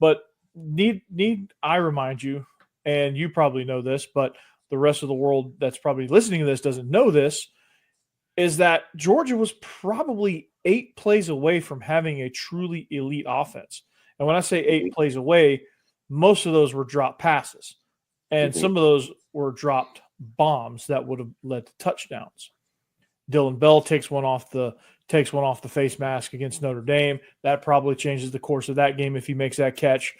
But need I remind you, and you probably know this, but the rest of the world that's probably listening to this doesn't know this, is that Georgia was probably 8 plays away from having a truly elite offense. And when I say 8 plays away, most of those were drop passes. And some of those were dropped bombs that would have led to touchdowns. Dylan Bell takes one off the face mask against Notre Dame. That probably changes the course of that game if he makes that catch.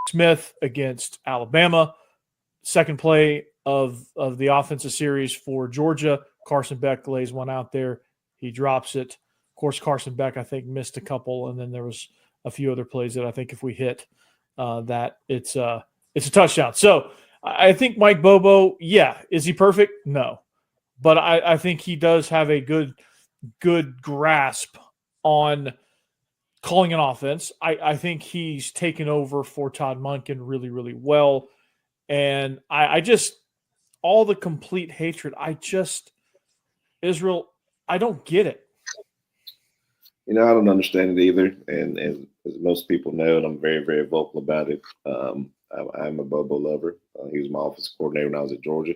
Smith against Alabama, second play of the offensive series for Georgia. Carson Beck lays one out there. He drops it. Of course, Carson Beck, I think, missed a couple, and then there was a few other plays that I think if we hit that, it's a touchdown. So I think Mike Bobo, yeah. Is he perfect? No. But I think he does have a good grasp on calling an offense. I think he's taken over for Todd Monken really, really well. And I just, all the complete hatred, Israel, I don't get it. I don't understand it either. And as most people know, and I'm very, very vocal about it, I'm a Bobo lover. He was my offensive coordinator when I was at Georgia.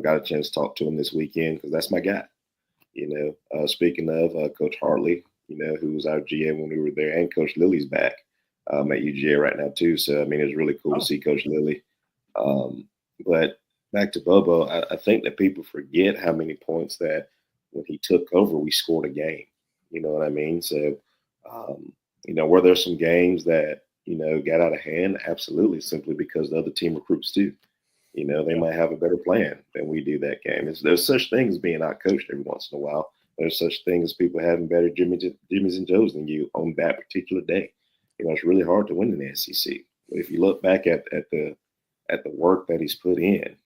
Got a chance to talk to him this weekend because that's my guy. Speaking of Coach Hartley, who was our GM when we were there, and Coach Lilly's back at UGA right now too. So, I mean, it's really cool to see Coach Lilly. But back to Bobo, I think that people forget how many points that when he took over, we scored a game. You know what I mean? So, were there some games that, got out of hand? Absolutely, simply because the other team recruits too. They might have a better plan than we do that game. There's such things as being out-coached every once in a while. There's such things as people having better Jimmys and Joes than you on that particular day. It's really hard to win in the SEC. But if you look back at the work that he's put in,